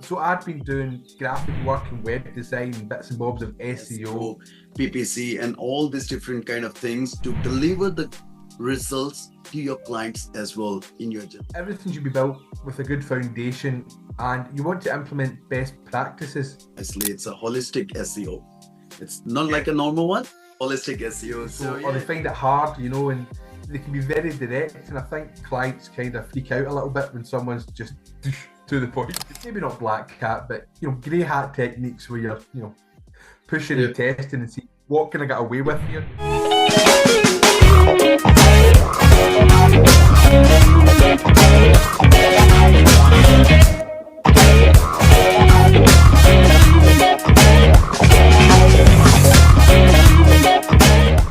So I'd been doing graphic work and web design, bits and bobs of SEO, PPC, and all these different kind of things to deliver the results to your clients as well in your job. Everything should be built with a good foundation, and you want to implement best practices. Actually, it's a holistic SEO. It's not like a normal one. Holistic SEO. Or they find it hard, and they can be very direct. And I think clients kind of freak out a little bit when someone's just to the point. Maybe not black hat, but grey hat techniques where you're pushing and testing and see what can I get away with here.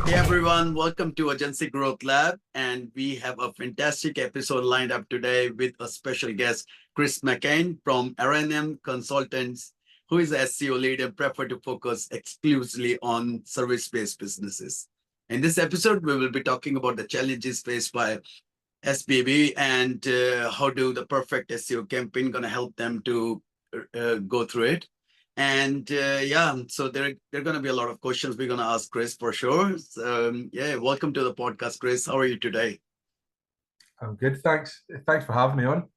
Hey everyone, welcome to Agency Growth Lab, and we have a fantastic episode lined up today with a special guest, Chris McKane from R&M Consultants, who is an SEO lead and prefer to focus exclusively on service-based businesses. In this episode, we will be talking about the challenges faced by SBB and how do the perfect SEO campaign going to help them to go through it. And so there are going to be a lot of questions we're going to ask Chris for sure. So, welcome to the podcast, Chris. How are you today? I'm good, thanks. Thanks for having me on.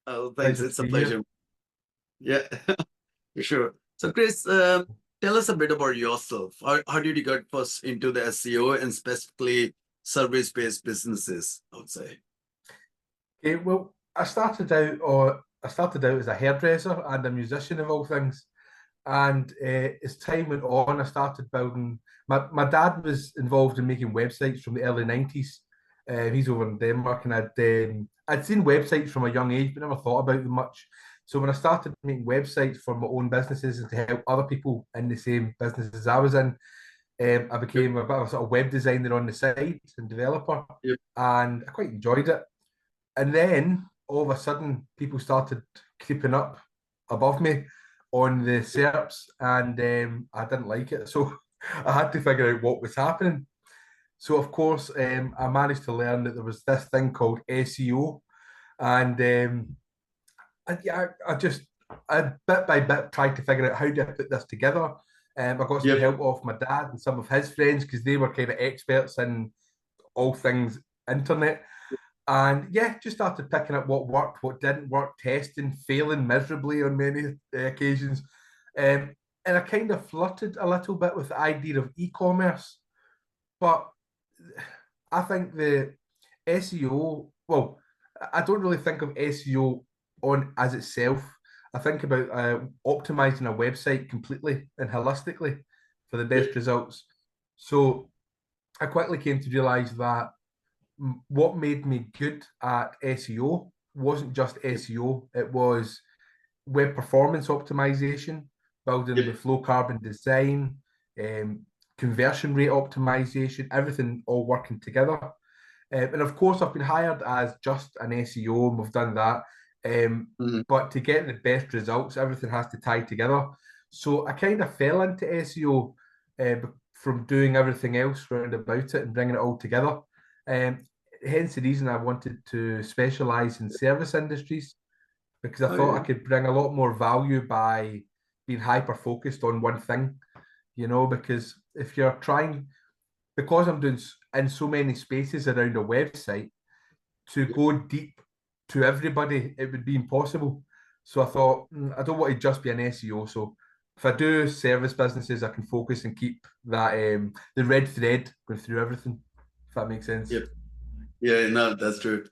Oh, thanks. It's a pleasure. Yeah, for sure. So, Chris, tell us a bit about yourself. How did you get first into the SEO and specifically service-based businesses, I would say? Okay, well, I started out as a hairdresser and a musician of all things. And as time went on, I started building. My dad was involved in making websites from the early 90s. He's over in Denmark, and I'd seen websites from a young age, but never thought about them much. So when I started making websites for my own businesses and to help other people in the same businesses I was in, I became a bit of a sort of web designer on the side and developer, and I quite enjoyed it. And then all of a sudden, people started creeping up above me on the SERPs, and I didn't like it. So I had to figure out what was happening. So, of course, I managed to learn that there was this thing called SEO. And I bit by bit tried to figure out how do I put this together. I got some help off my dad and some of his friends because they were kind of experts in all things internet. And just started picking up what worked, what didn't work, testing, failing miserably on many occasions. And I kind of flirted a little bit with the idea of e-commerce. But I think the SEO, well, I don't really think of SEO on as itself. I think about optimizing a website completely and holistically for the best results. So I quickly came to realize that what made me good at SEO wasn't just SEO, it was web performance optimization, building with low carbon design, conversion rate optimization, everything all working together. And of course, I've been hired as just an SEO, and we've done that. But to get the best results, everything has to tie together. So I kind of fell into SEO from doing everything else round about it and bringing it all together. Hence the reason I wanted to specialize in service industries, because I thought I could bring a lot more value by being hyper focused on one thing, because if you're because I'm doing in so many spaces around a website, to go deep to everybody, it would be impossible. So I thought, I don't want to just be an SEO. So if I do service businesses, I can focus and keep that the red thread going through everything, if that makes sense. Yeah, no, that's true.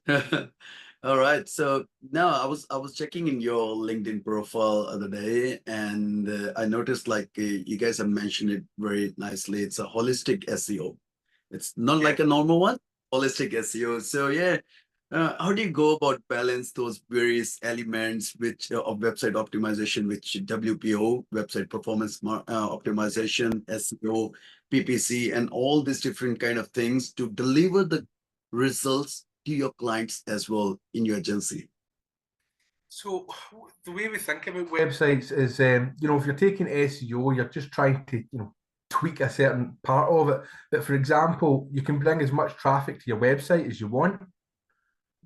All right. So now I was checking in your LinkedIn profile the other day, and I noticed you guys have mentioned it very nicely. It's a holistic SEO. It's not like a normal one, holistic SEO. So how do you go about balance those various elements which of website optimization, which WPO, website performance optimization, SEO, PPC, and all these different kind of things to deliver the results to your clients as well in your agency? So the way we think about websites is, if you're taking SEO, you're just trying to, tweak a certain part of it. But for example, you can bring as much traffic to your website as you want.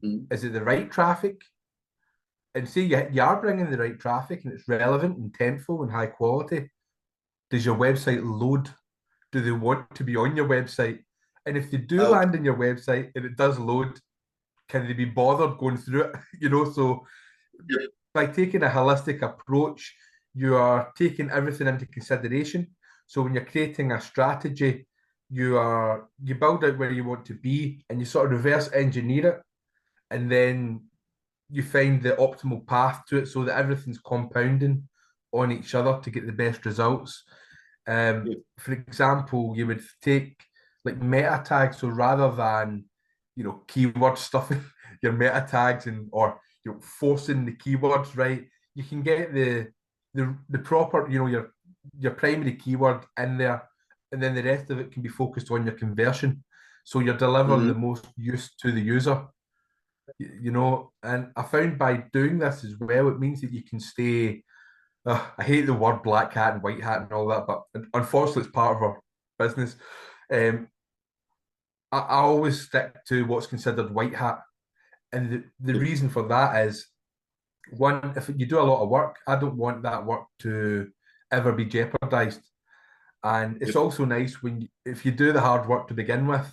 Is it the right traffic? and say you are bringing the right traffic and it's relevant, intentful, and high quality. Does your website load? Do they want to be on your website? And if they do Okay. land on your website and it does load, can they be bothered going through it? So Yep. by taking a holistic approach, you are taking everything into consideration. So when you're creating a strategy, you build out where you want to be and you sort of reverse engineer it, and then you find the optimal path to it so that everything's compounding on each other to get the best results. Yep. For example, you would take like meta tags, so rather than keyword stuffing your meta tags and or forcing the keywords right, you can get the proper your primary keyword in there, and then the rest of it can be focused on your conversion. So you're delivering Mhm. the most use to the user. And I found by doing this as well, it means that you can stay. I hate the word black hat and white hat and all that, but unfortunately, it's part of our business. Um, I always stick to what's considered white hat, and the Yep. reason for that is one, if you do a lot of work, I don't want that work to ever be jeopardized. And it's Yep. also nice if you do the hard work to begin with,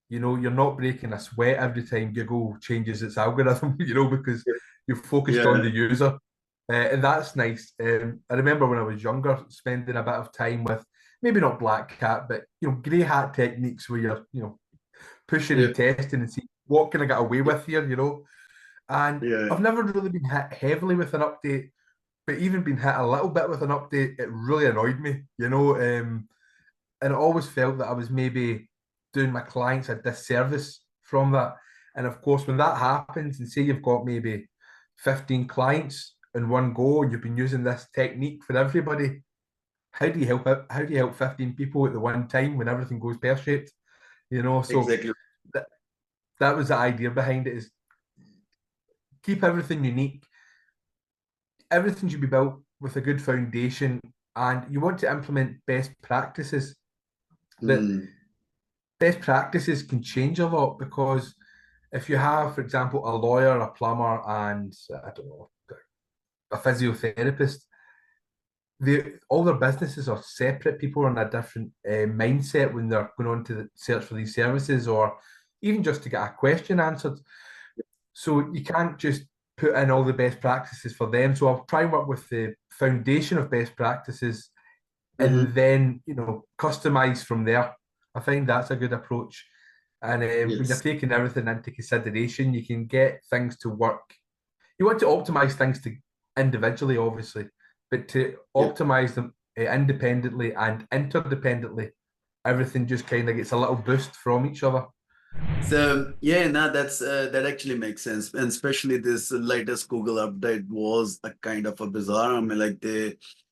you're not breaking a sweat every time Google changes its algorithm, because Yep. you're focused on Yeah. the user. And that's nice. I remember when I was younger, spending a bit of time with maybe not black hat, but grey hat techniques where you're pushing and Yep. testing and see what can I get away with here. And Yeah. I've never really been hit heavily with an update, but even been hit a little bit with an update, it really annoyed me. And I always felt that I was maybe doing my clients a disservice from that. And of course, when that happens, and say you've got maybe 15 clients in one go, and you've been using this technique for everybody, how do you help out? How do you help 15 people at the one time when everything goes pear-shaped? So Exactly. that, that was the idea behind it, is keep everything unique. Everything should be built with a good foundation, and you want to implement best practices. That Mm. best practices can change a lot, because if you have, for example, a lawyer, a plumber, and I don't know, a physiotherapist, all their businesses are separate. People are in a different mindset when they're going on to search for these services, or even just to get a question answered. So you can't just put in all the best practices for them. So I'll try and work with the foundation of best practices, Mm-hmm. and then customize from there. I find that's a good approach. And when you're Yes. taking everything into consideration, you can get things to work. You want to optimize things to individually, obviously, but to Yep. optimize them independently and interdependently, everything just kind of gets a little boost from each other. So yeah, now that actually makes sense, and especially this latest Google update was a kind of a bizarre. I mean, like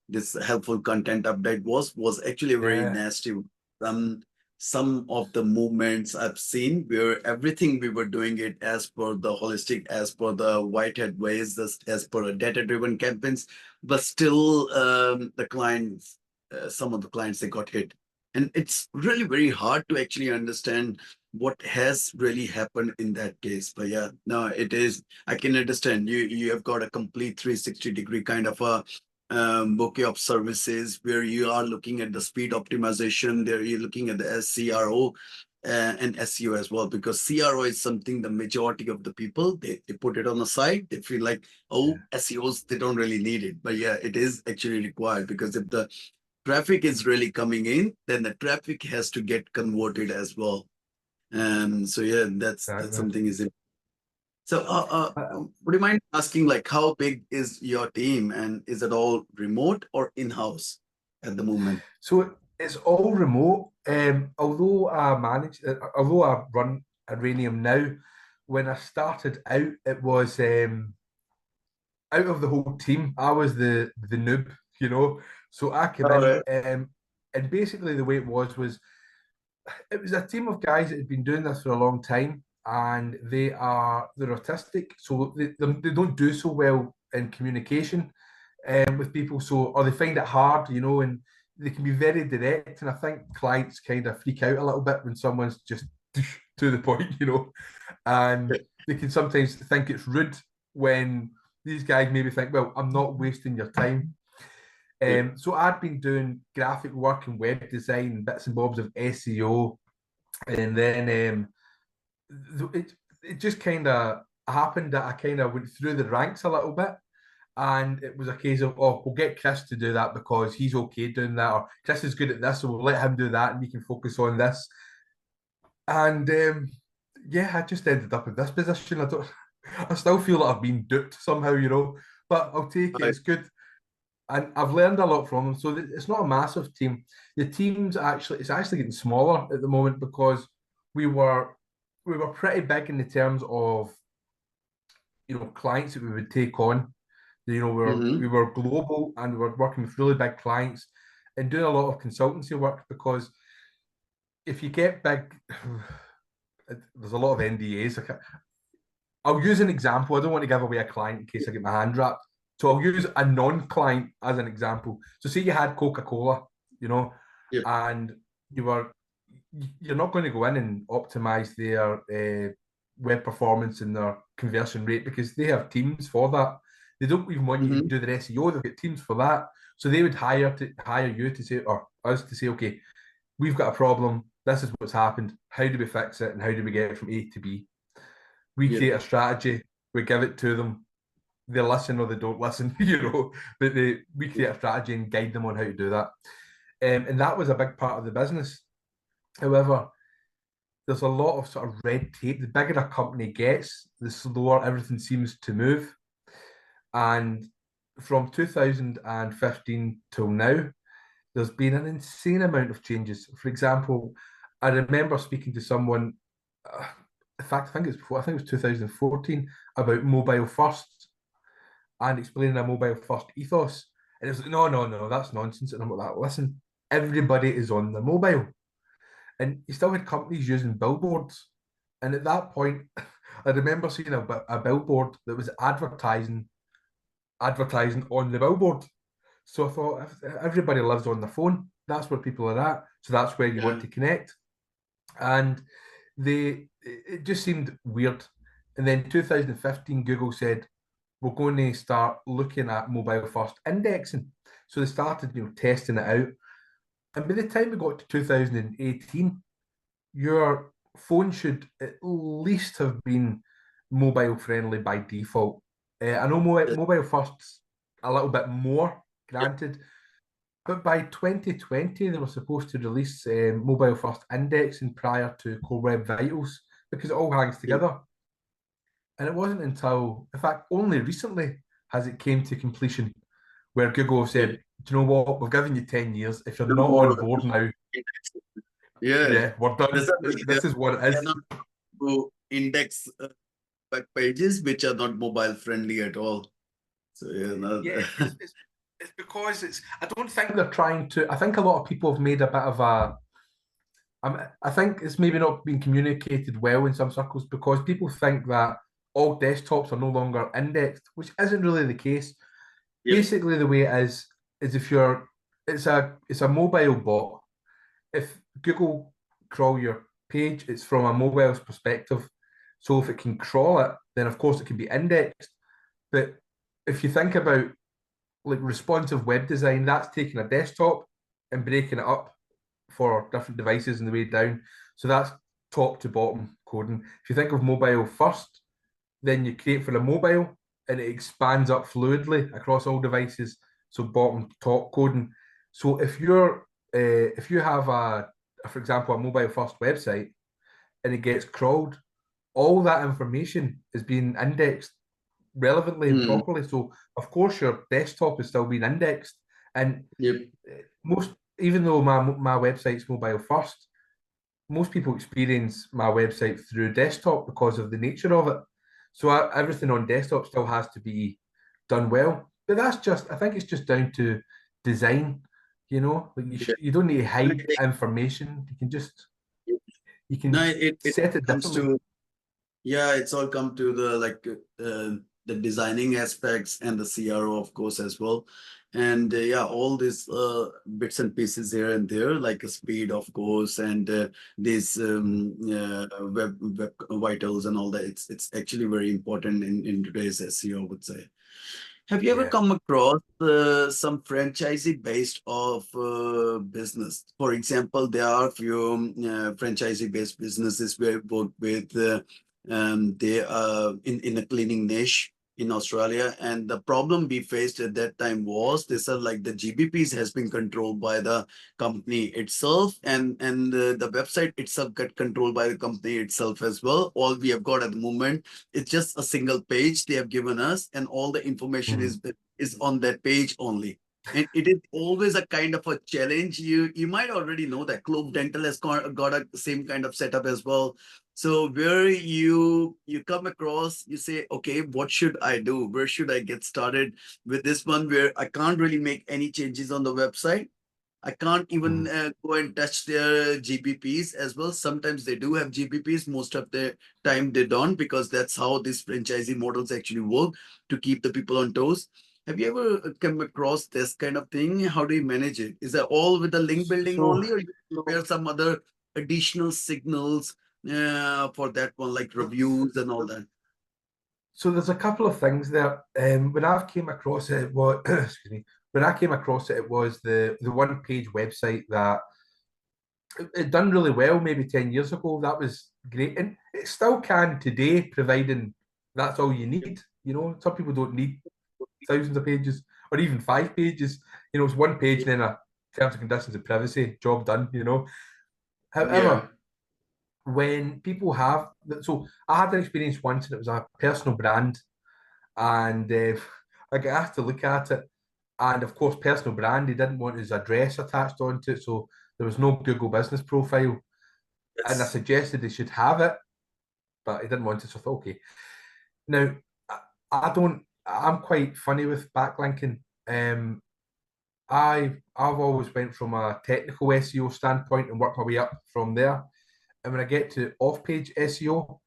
this helpful content update was actually very Yeah, nasty. Um, some of the movements I've seen where everything we were doing it as per the holistic, as per the whitehead ways, as per data-driven campaigns, but still the clients, some of the clients they got hit, and it's really very hard to actually understand what has really happened in that case. But yeah, no, it is, I can understand you have got a complete 360-degree kind of a bouquet of services where you are looking at the speed optimization, there you're looking at the SCRO and SEO as well, because CRO is something the majority of the people they put it on the side. They feel like, oh, SEOs, they don't really need it, but yeah, it is actually required, because if the traffic is really coming in, then the traffic has to get converted as well. So yeah, that's exactly. something is it. So Uh, would you mind asking, like, how big is your team, and is it all remote or in-house at the moment? So it's all remote. Although I run Iranium now, when I started out, it was out of the whole team, I was the noob. So I came All in, right. and basically the way it was it was a team of guys that had been doing this for a long time, and they're autistic, so they don't do so well in communication with people, so or they find it hard, and they can be very direct, and I think clients kind of freak out a little bit when someone's just to the point, and they can sometimes think it's rude when these guys maybe think, well, I'm not wasting your time. So I'd been doing graphic work and web design, bits and bobs of SEO, and then it just kind of happened that I kind of went through the ranks a little bit. And it was a case of, oh, we'll get Chris to do that because he's okay doing that, or Chris is good at this, so we'll let him do that and we can focus on this. And yeah, I just ended up in this position. I still feel like I've been duped somehow, but I'll take it. It's good. And I've learned a lot from them. So it's not a massive team. The it's actually getting smaller at the moment because we were pretty big in the terms of clients that we would take on. We were global and we were working with really big clients and doing a lot of consultancy work because if you get big, there's a lot of NDAs. I'll use an example. I don't want to give away a client in case I get my hand wrapped. So I'll use a non-client as an example. So say you had Coca-Cola, and you're not going to go in and optimize their web performance and their conversion rate because they have teams for that. They don't even want you to do the SEO. They've got teams for that. So they would hire you to say, or us to say, okay, we've got a problem. This is what's happened. How do we fix it? And how do we get it from A to B? We create a strategy. We give it to them. They listen or they don't listen, but we create a strategy and guide them on how to do that. And that was a big part of the business. However, there's a lot of sort of red tape. The bigger a company gets, the slower everything seems to move. And from 2015 till now, there's been an insane amount of changes. For example, I remember speaking to someone, in fact, I think it was 2014, about mobile first and explaining a mobile first ethos. And it was like, no, that's nonsense. And I'm like, listen, everybody is on the mobile. And you still had companies using billboards. And at that point, I remember seeing a billboard that was advertising on the billboard. So I thought, if everybody lives on the phone, that's where people are at. So that's where you want to connect. And it just seemed weird. And then 2015, Google said, we're going to start looking at mobile first indexing. So they started, testing it out. And by the time we got to 2018, your phone should at least have been mobile friendly by default. I know mobile first's a little bit more, granted, but by 2020 they were supposed to release mobile first indexing prior to Core Web Vitals because it all hangs together. And it wasn't until, in fact, only recently has it came to completion where Google said, do you know what, we've given you 10 years. If you're not on board now, we're done. This is what it is. To index web pages which are not mobile friendly at all. So it's because I don't think they're trying to. I think a lot of people have made a bit of a. I think it's maybe not being communicated well in some circles because people think that all desktops are no longer indexed, which isn't really the case. Basically, the way it is if it's a mobile bot. If Google crawl your page, it's from a mobile's perspective. So if it can crawl it, then of course it can be indexed. But if you think about like responsive web design, that's taking a desktop and breaking it up for different devices on the way down. So that's top to bottom coding. If you think of mobile first, then you create for the mobile and it expands up fluidly across all devices. So bottom to top coding. So if you have for example, a mobile first website and it gets crawled, all that information is being indexed relevantly and properly. So of course your desktop is still being indexed. And even though my website's mobile first, most people experience my website through desktop because of the nature of it. So everything on desktop still has to be done well. But I think it's just down to design. You don't need to hide information. You can set it differently. It's all come to the designing aspects and the CRO, of course, as well. And all these bits and pieces here and there, like speed, of course, and these web vitals and all that. It's actually very important in today's SEO, I would say. Have you ever Yeah. come across some franchisee based of business? For example, there are a few franchisee based businesses where we work with they are in a cleaning niche in Australia, and the problem we faced at that time was this are like the GBPs has been controlled by the company itself, and the website itself got controlled by the company itself as well. All we have got at the moment, it's just a single page they have given us, and all the information Mhm. is on that page only. And it is always a kind of a challenge. You might already know that Globe Dental has got a same kind of setup as well. So where you come across, you say, okay, what should I do? Where should I get started with this one where I can't really make any changes on the website? I can't even Mhm. go and touch their GBPs as well. Sometimes they do have GBPs. Most of the time they don't, because that's how these franchisee models actually work to keep the people on toes. Have you ever come across this kind of thing? How do you manage it? Is that all with the link building So only, or you prepare some other additional signals for that one, like reviews and all that? So there's a couple of things there. When I came across it, what excuse me, when I came across it, it was the one page website that it done really well maybe 10 years ago. That was great. And it still can today, providing that's all you need. You know, some people don't need thousands of pages or even 5 pages. You know, it's one page and then a terms and conditions of privacy, job done, you know. Yeah. However, when people have, so I had an experience once and it was a personal brand, and I got asked to look at it. And of course, personal brand, he didn't want his address attached onto it. So there was no Google business profile. And I Yes. suggested they should have it, but he didn't want it. So I thought, okay. Now, I'm quite funny with backlinking. Um, I've always went from a technical SEO standpoint and worked my way up from there. And when I get to off-page SEO,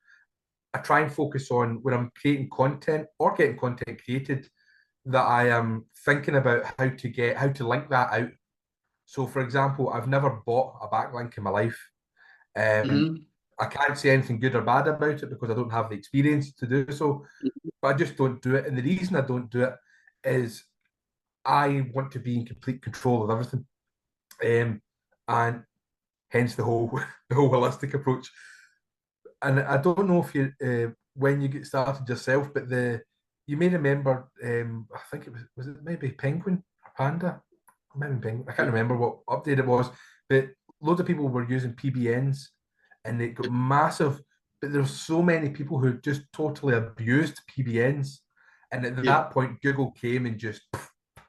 I try and focus on when I'm creating content or getting content created that I am thinking about how to link that out. So, for example, I've never bought a backlink in my life. Um, Mhm. I can't say anything good or bad about it because I don't have the experience to do so, but I just don't do it. And the reason I don't do it is I want to be in complete control of everything, and hence the whole the whole holistic approach. And I don't know if you when you get started yourself, but the you may remember I think it was it maybe Penguin or Panda, maybe Penguin. I can't remember what update it was, but loads of people were using PBNs and they got massive. But there's so many people who just totally abused PBNs, and at Yeah. that point, Google came and just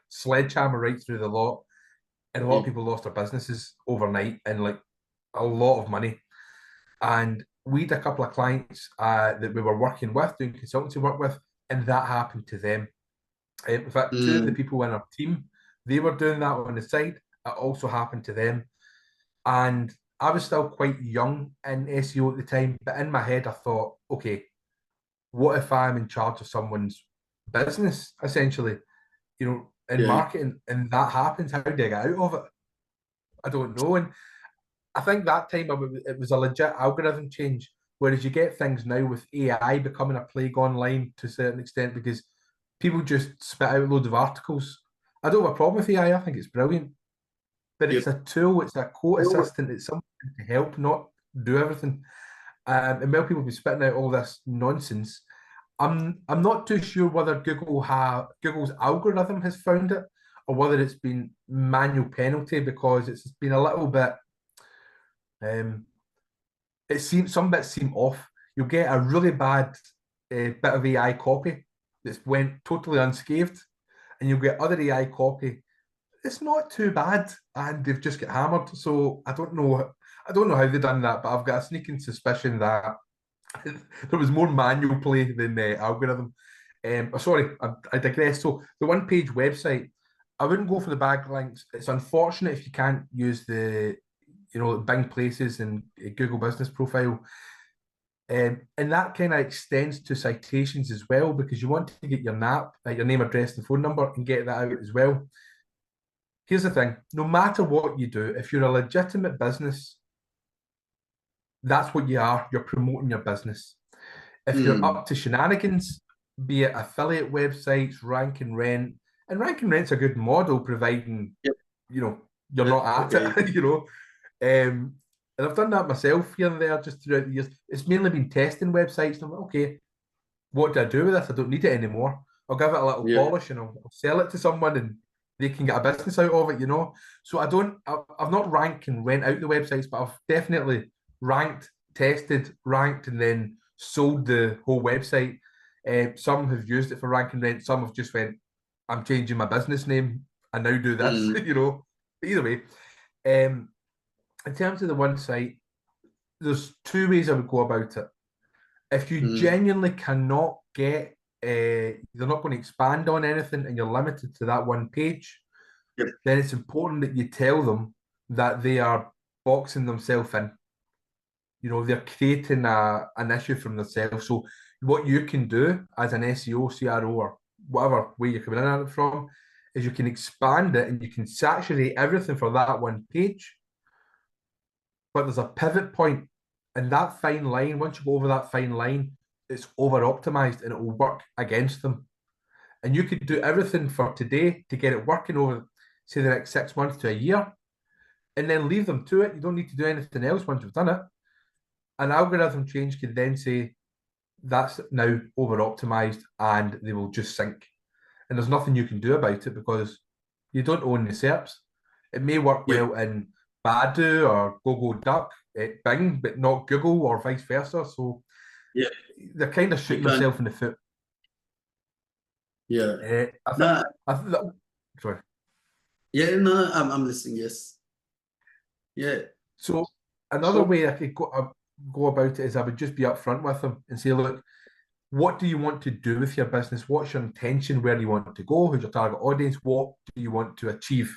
sledgehammer right through the lot, and a lot of Mm. people lost their businesses overnight and like a lot of money. And we had a couple of clients that we were working with, doing consultancy work with, and that happened to them. In fact, two of the Mm. people in our team, they were doing that on the side. It also happened to them. And I was still quite young in SEO at the time, but in my head, I thought, okay, what if I'm in charge of someone's business, essentially, in Yeah. marketing, and that happens? How do I get out of it? I don't know. And I think that time it was a legit algorithm change. Whereas you get things now with AI becoming a plague online to a certain extent because people just spit out loads of articles. I don't have a problem with AI. I think it's brilliant, but Yeah. it's a tool. It's a co-assistant. It's something to help, not do everything. And while people be spitting out all this nonsense, I'm not too sure whether Google's algorithm has found it or whether it's been manual penalty because it's been a little bit. Um, it seems some bits seem off. You'll get a really bad bit of AI copy that's went totally unscathed, and you'll get other AI copy. It's not too bad, and they've just got hammered. So I don't know. I don't know how they've done that, but I've got a sneaking suspicion that there was more manual play than algorithm. Sorry, I digress. So the one-page website, I wouldn't go for the backlinks. It's unfortunate if you can't use the Bing Places and Google Business Profile. And that kind of extends to citations as well because you want to get your NAP, your name, address, and phone number, and get that out as well. Here's the thing: no matter what you do, if you're a legitimate business, that's what you are. You're promoting your business. If you're Mm. up to shenanigans, be it affiliate websites, rank and rent. And rank and rent's a good model, providing Yep. you know you're That's not okay. at it, you know. And I've done that myself here and there just throughout the years. It's mainly been testing websites, and I'm like, okay, what do I do with this? I don't need it anymore. I'll give it a little Yeah. polish and I'll sell it to someone and they can get a business out of it, you know. So I've not ranked and rent out the websites, but I've definitely ranked, tested, ranked, and then sold the whole website. Some have used it for rank and rent. Some have just went, I'm changing my business name. I now do this, Mm, you know. But either way, um, in terms of the one site, there's two ways I would go about it. If you mm, genuinely cannot get, they're not going to expand on anything and you're limited to that one page, yep. then it's important that you tell them that they are boxing themselves in. You know, they're creating an issue from themselves. So what you can do as an SEO, CRO, or whatever way you're coming in at it from, is you can expand it and you can saturate everything for that one page. But there's a pivot point, and that fine line, once you go over that fine line, it's over optimized and it will work against them. And you could do everything for today to get it working over, say, the next 6 months to a year, and then leave them to it. You don't need to do anything else once you've done it. An algorithm change could then say that's now over optimized and they will just sink. And there's nothing you can do about it because you don't own the SERPs. It may work Yep. well in Badu or Duck, Bing, but not Google or vice versa. So Yeah. they're kind of You shooting can't. themselves in the foot. Yeah. I think. No. Sorry. Yeah. No. I'm listening. Yes. Yeah. So another So. way I could go about it is I would just be upfront with them and say, look, what do you want to do with your business? What's your intention? Where do you want to go? Who's your target audience? What do you want to achieve?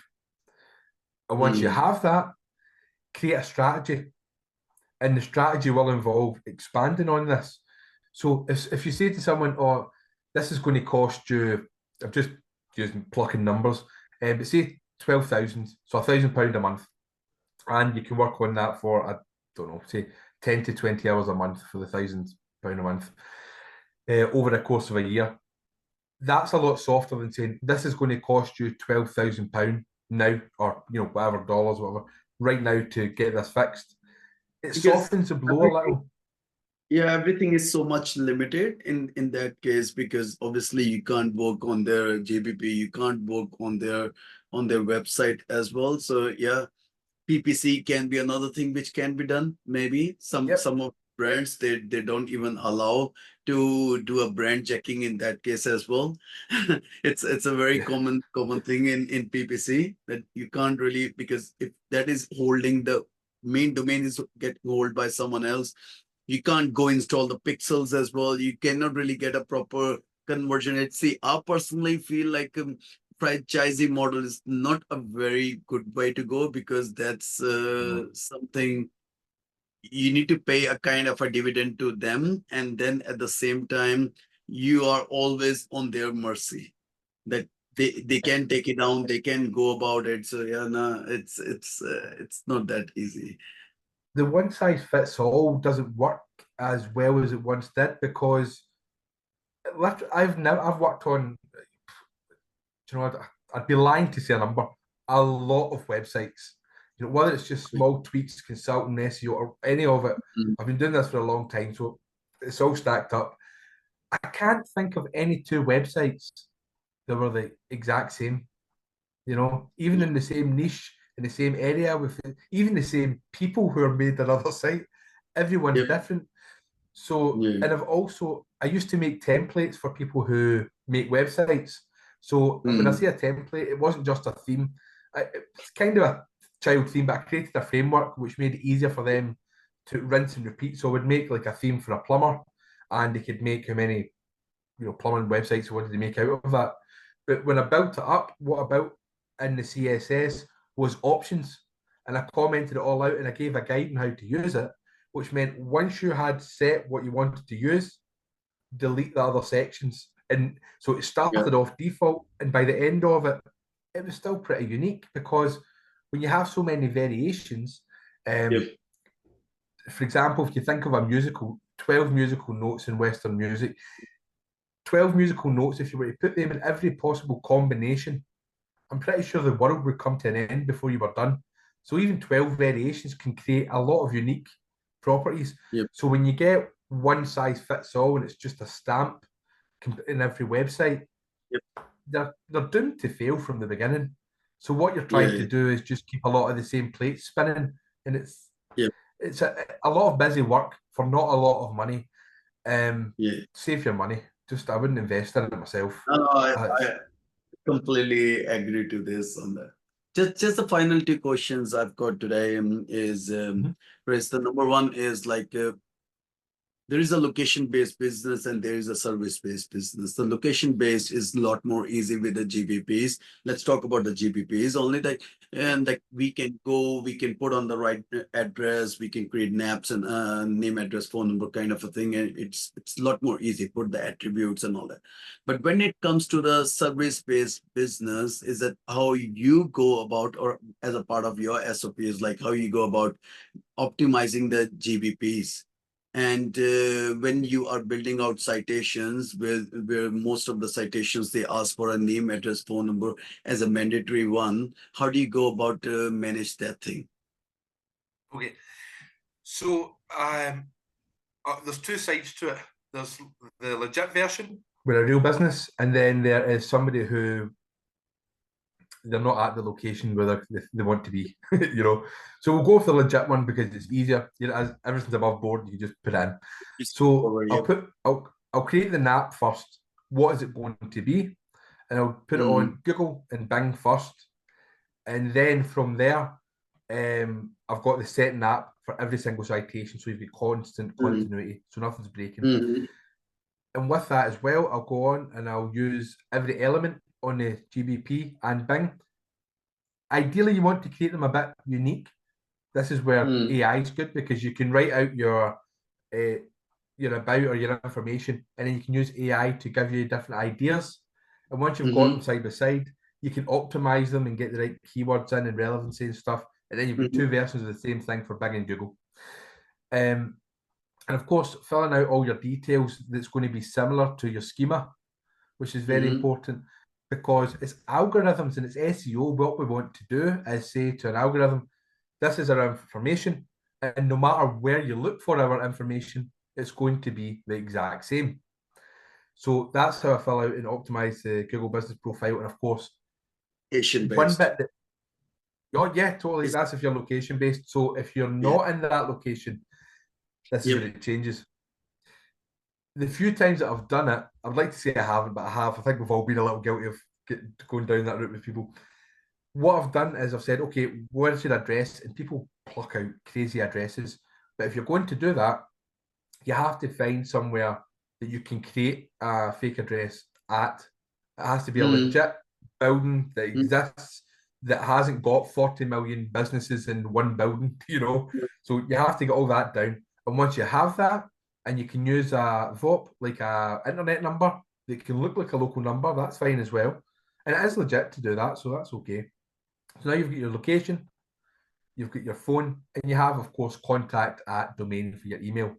And once you Mm, have that, create a strategy. And the strategy will involve expanding on this. So if you say to someone, oh, this is going to cost you, I'm just using plucking numbers, but say 12,000, so £1,000 a month, and you can work on that for, I don't know, say 10 to 20 hours a month for the £1,000 a month over the course of a year. That's a lot softer than saying this is going to cost you £12,000 now, or whatever dollars, whatever, right now to get this fixed. It because softens the blow a everything, little. yeah, everything is so much limited in that case, because obviously you can't work on their JPP, you can't work on their website as well. So yeah, PPC can be another thing which can be done. Maybe Yep. some of brands, they don't even allow to do a brand checking in that case as well. It's a very Yeah. common thing in PPC, that you can't really, because if that is holding, the main domain is get hold by someone else, you can't go install the pixels as well. You cannot really get a proper conversion rate. See, I personally feel like franchising model is not a very good way to go, because that's No. something you need to pay a kind of a dividend to them, and then at the same time you are always on their mercy, that they can take it down, they can go about it. So yeah, no, it's not that easy. The one size fits all doesn't work as well as it once did because I've worked on, I'd be lying to say a number, a lot of websites. Whether it's just small tweaks, consulting, SEO, or any of it. Mm. I've been doing this for a long time, so it's all stacked up. I can't think of any two websites that were the exact same. Even in the same niche, in the same area, with even the same people who are made another site, everyone's Yep. different. So, Yeah. and I used to make templates for people who make websites. So when I Mm. say a template, it wasn't just a theme. It's kind of a child theme, but I created a framework which made it easier for them to rinse and repeat. So I would make like a theme for a plumber, and they could make how many, plumbing websites they wanted to make out of that. But when I built it up, what about in the CSS was options. And I commented it all out and I gave a guide on how to use it, which meant once you had set what you wanted to use, delete the other sections. And so it Yeah. started off default. And by the end of it, it was still pretty unique because when you have so many variations, Yep. for example, if you think of a musical, 12 musical notes in Western music, 12 musical notes, if you were to put them in every possible combination, I'm pretty sure the world would come to an end before you were done. So even 12 variations can create a lot of unique properties. Yep. So when you get one size fits all and it's just a stamp in every website, Yep. they're doomed to fail from the beginning. So what you're trying to do is just keep a lot of the same plates spinning, and it's a lot of busy work for not a lot of money. Save your money. Just I wouldn't invest in it myself. No, I completely agree to this on that. Just the final two questions I've got today is Chris, the number one is like there is a location-based business and there is a service-based business. The location-based is a lot more easy with the GBPs. Let's talk about the GBPs. Only that, and like we can put on the right address, we can create naps and name, address, phone number kind of a thing, and it's a lot more easy. Put the attributes and all that. But when it comes to the service-based business, is that how you go about, or as a part of your SOPs, like how you go about optimizing the GBPs? And when you are building out citations where most of the citations they ask for a name, address, phone number as a mandatory one, how do you go about manage that thing? Okay, so there's two sides to it. There's the legit version, we're a real business, and then there is somebody who they're not at the location where they want to be, you know. So we'll go with the legit one because it's easier. You know, as everything's above board, you just put in. So I'll create the NAP first. What is it going to be? And I'll put it on Google and Bing first, and then from there, I've got the set NAP for every single citation, so you've got constant continuity, so nothing's breaking. And with that as well, I'll go on and I'll use every element on the GBP and Bing. Ideally, you want to create them a bit unique. This is where AI is good because you can write out your about or your information, and then you can use AI to give you different ideas. And once you've got them side by side, you can optimize them and get the right keywords in and relevancy and stuff. And then you've got two versions of the same thing for Bing and Google. And of course, filling out all your details that's going to be similar to your schema, which is very important because it's algorithms and it's SEO. What we want to do is say to an algorithm, this is our information, and no matter where you look for our information, it's going to be the exact same. So that's how I fill out and optimize the Google Business Profile. And of course, one bit that, oh yeah, totally. That's if you're location based. So if you're not in that location, this is where it changes. The few times that I've done it, I'd like to say I haven't, but I have. I think we've all been a little guilty of going down that route with people. What I've done is I've said, okay, where's your address? And people pluck out crazy addresses. But if you're going to do that, you have to find somewhere that you can create a fake address at. It has to be a legit building that exists, that hasn't got 40 million businesses in one building, you know. So you have to get all that down. And once you have that, and you can use a VOP, like a internet number that can look like a local number, that's fine as well. And it is legit to do that, so that's okay. So now you've got your location, you've got your phone, and you have, of course, contact at domain for your email.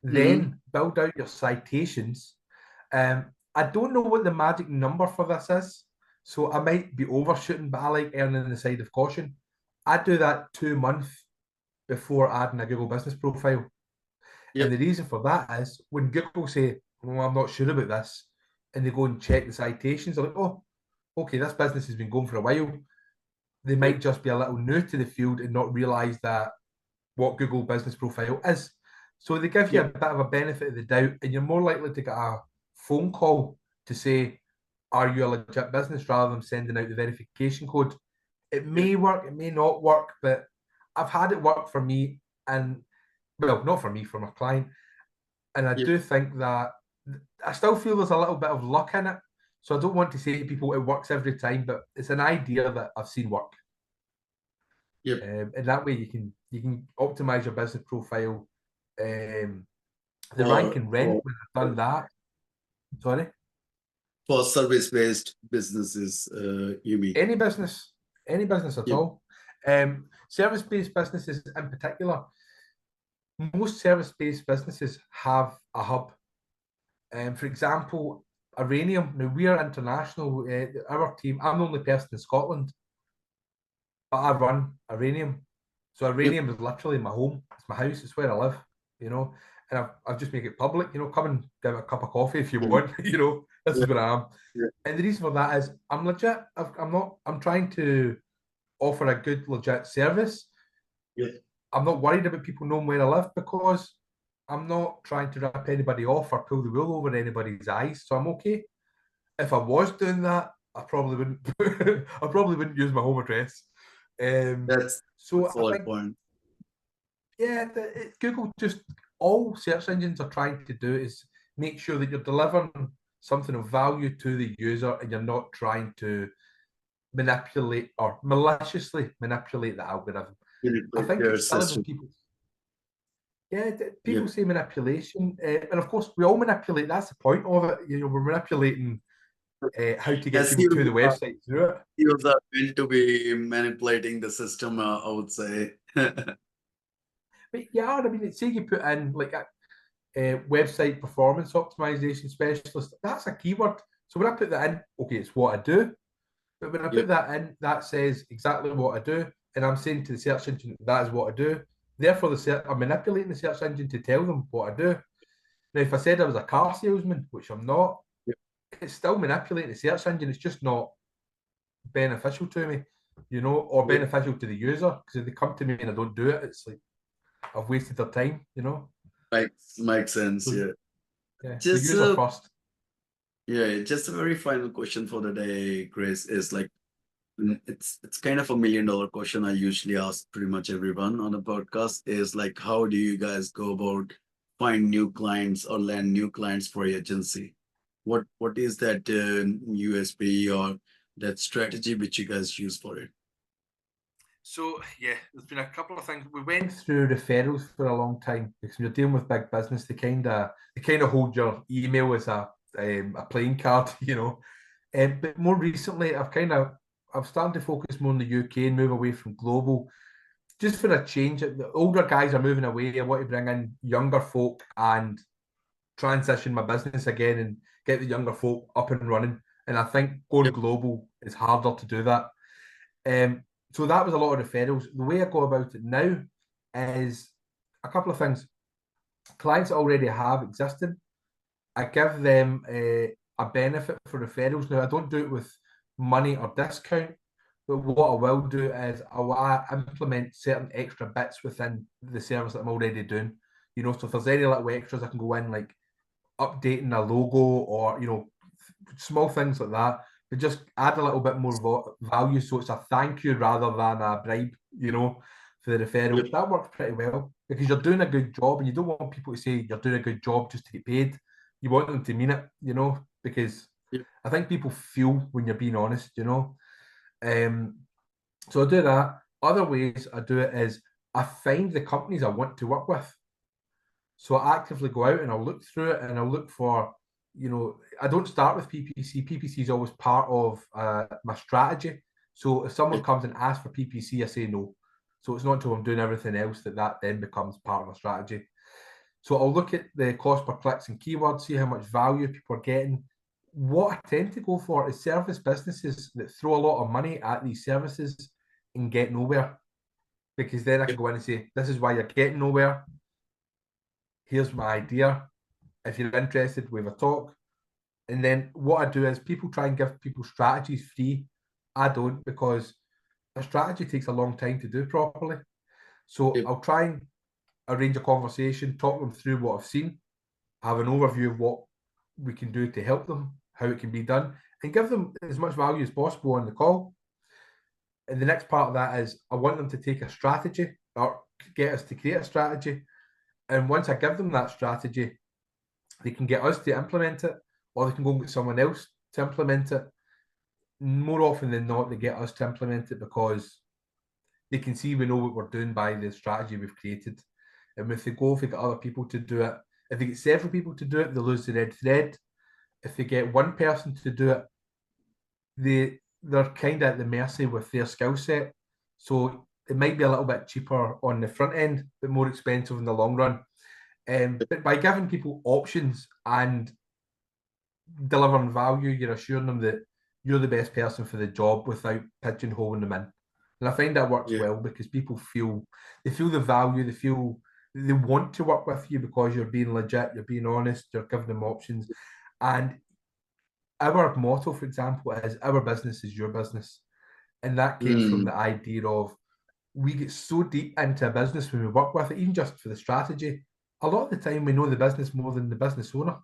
Then build out your citations. I don't know what the magic number for this is, so I might be overshooting, but I like erring the side of caution. I do that 2 months before adding a Google Business Profile. And the reason for that is when Google say, well, I'm not sure about this, and they go and check the citations, they're like, oh, okay, this business has been going for a while. They might just be a little new to the field and not realise that what Google Business Profile is. So they give you a bit of a benefit of the doubt, and you're more likely to get a phone call to say, are you a legit business, rather than sending out the verification code. It may work, it may not work, but I've had it work for me, and well, not for me, for my client. And I do think that I still feel there's a little bit of luck in it. So I don't want to say to people it works every time, but it's an idea that I've seen work. And that way you can optimize your business profile. The rank and rent, when I've done that. Sorry? For service-based businesses, you mean? Any business at all. Service-based businesses in particular, most service-based businesses have a hub. For example, Iranium. Now we are international. Our team. I'm the only person in Scotland, but I run Iranium. So Yep. Iranium is literally my home. It's my house. It's where I live. You know, and I've just make it public. You know, come and give it a cup of coffee if you want. You know, this is where I am. Yeah. And the reason for that is I'm legit. I'm not. I'm trying to offer a good, legit service. Yeah. I'm not worried about people knowing where I live because I'm not trying to rip anybody off or pull the wool over anybody's eyes. So I'm okay. If I was doing that, I probably wouldn't. I probably wouldn't use my home address. That's So the I whole think, point. yeah, Google just all search engines are trying to do is make sure that you're delivering something of value to the user and you're not trying to manipulate or maliciously manipulate the algorithm. I think Your it's silly when system. people, yeah, people Yep. say manipulation, and of course we all manipulate. That's the point of it. You know, we're manipulating how to get people to the website through it. SEOs are meant to be manipulating the system, I would say. But yeah, I mean, say you put in like a website performance optimization specialist. That's a keyword. So when I put that in, okay, it's what I do. But when I put Yep. that in, that says exactly what I do, and I'm saying to the search engine that is what I do. Therefore, I'm manipulating the search engine to tell them what I do. Now, if I said I was a car salesman, which I'm not, Yep. it's still manipulating the search engine. It's just not beneficial to me, you know, or Yep. beneficial to the user. Because if they come to me and I don't do it, it's like I've wasted their time, you know. Makes sense. So, Yeah. yeah, so Just user first. yeah, just a very final question for the day, Chris, is like it's kind of $1 million question I usually ask pretty much everyone on a podcast is like how do you guys go about find new clients or land new clients for your agency? What is that USP or that strategy which you guys use for it? So yeah, there's been a couple of things. We went through referrals for a long time because when you're dealing with big business, they kind of hold your email as a playing card, you know. But more recently, I've started to focus more on the UK and move away from global, just for a change. The older guys are moving away. I want to bring in younger folk and transition my business again and get the younger folk up and running. And I think going Yep. global is harder to do that. So that was a lot of referrals. The way I go about it now is a couple of things. Clients that already have existing, I give them a benefit for referrals. Now, I don't do it with money or discount, but what I will do is I'll implement certain extra bits within the service that I'm already doing. You know, so if there's any little extras, I can go in like updating a logo or, you know, small things like that, but just add a little bit more value. So it's a thank you rather than a bribe, you know, for the referral. Yep. That works pretty well because you're doing a good job and you don't want people to say you're doing a good job just to get paid. You want them to mean it, you know, because Yep. I think people feel when you're being honest, you know. So I do that. Other ways I do it is I find the companies I want to work with. So I actively go out and I'll look through it and I'll look for, you know, I don't start with PPC. PPC is always part of my strategy. So if someone comes and asks for PPC, I say no. So it's not until I'm doing everything else that then becomes part of my strategy. So I'll look at the cost per clicks and keywords, see how much value people are getting. What I tend to go for is service businesses that throw a lot of money at these services and get nowhere. Because then I can go in and say, this is why you're getting nowhere. Here's my idea. If you're interested, we have a talk. And then what I do is people try and give people strategies free. I don't because a strategy takes a long time to do properly. So Yep. I'll try and arrange a conversation, talk them through what I've seen, have an overview of what we can do to help them, how it can be done, and give them as much value as possible on the call. And the next part of that is I want them to take a strategy or get us to create a strategy. And once I give them that strategy, they can get us to implement it, or they can go and get someone else to implement it. More often than not, they get us to implement it because they can see we know what we're doing by the strategy we've created. And if they get other people to do it, if they get several people to do it, they lose the red thread. If they get one person to do it, they're kind of at the mercy with their skill set. So it might be a little bit cheaper on the front end, but more expensive in the long run. But by giving people options and delivering value, you're assuring them that you're the best person for the job without pigeonholing them in. And I find that works well because people feel the value, they want to work with you because you're being legit, you're being honest, you're giving them options. And our motto, for example, is our business is your business. And that came from the idea of we get so deep into a business when we work with it, even just for the strategy. A lot of the time we know the business more than the business owner.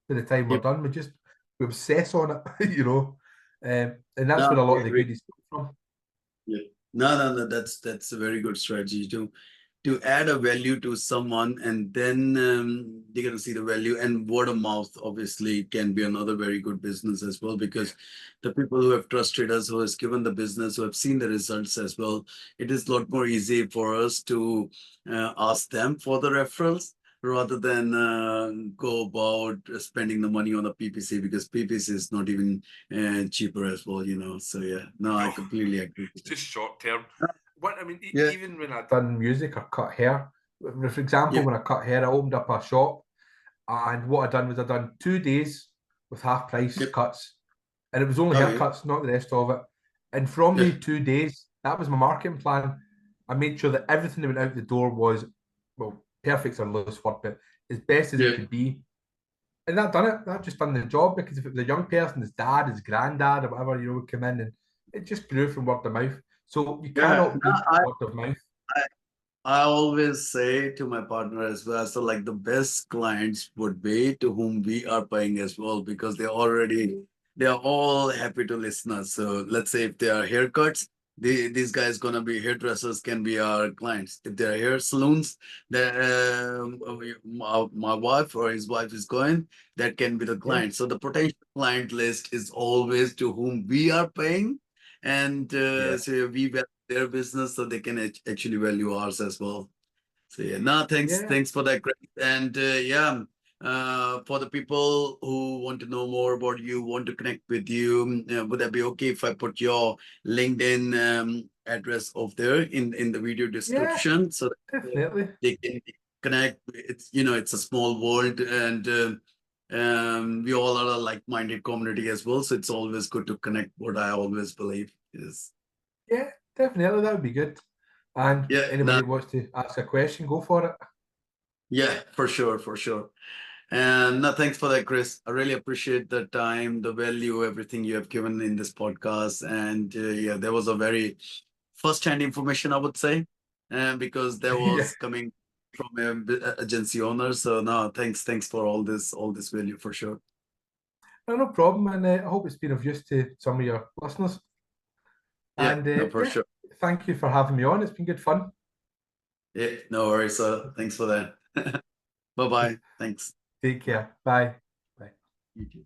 By the time we're done, we obsess on it, you know. And that's where a lot of the goodies come from. Yeah. No. That's a very good strategy to add a value to someone, and then they're gonna see the value. And word of mouth obviously can be another very good business as well, because the people who have trusted us, who has given the business, who have seen the results as well, it is a lot more easy for us to ask them for the referrals rather than go about spending the money on the PPC, because PPC is not even cheaper as well, you know. So yeah, no, I completely agree. It's just short term. What I mean, even when I done music or cut hair, for example, when I cut hair, I opened up a shop, and what I done was I done 2 days with half price cuts, and it was only haircuts, not the rest of it. And from the 2 days, that was my marketing plan. I made sure that everything that went out the door was, well, perfect's a loose word, but as best as it could be. And that done it. That just done the job, because if it was a young person, his dad, his granddad, or whatever, you know, would come in, and it just grew from word of mouth. So you cannot beat word of mouth. I always say to my partner as well, so like the best clients would be to whom we are paying as well, because they're all happy to listen us. So let's say if they are haircuts, these guys gonna be hairdressers, can be our clients. If they're hair salons, my wife or his wife is going, that can be the client. So the potential client list is always to whom we are paying, and so we value their business, so they can actually value ours as well. So yeah, no, thanks for that, Greg. And for the people who want to know more about you, want to connect with you, would that be okay if I put your LinkedIn address over there in the video description, so that Definitely. they can connect? It's, you know, it's a small world, and we all are a like-minded community as well. So it's always good to connect. What I always believe is. Yeah, definitely. That would be good. And anybody who wants to ask a question, go for it. Yeah, for sure. And no, thanks for that, Chris. I really appreciate the time, the value, everything you have given in this podcast. And yeah, there was a very first-hand information, I would say, because there was coming from an agency owner. So no, thanks for all this value, for sure. No problem. And I hope it's been of use to some of your listeners. Yeah, And no, for sure. Thank you for having me on. It's been good fun. Yeah, no worries. Thanks for that. Bye-bye. Thanks. Take care. Bye. Bye. You too.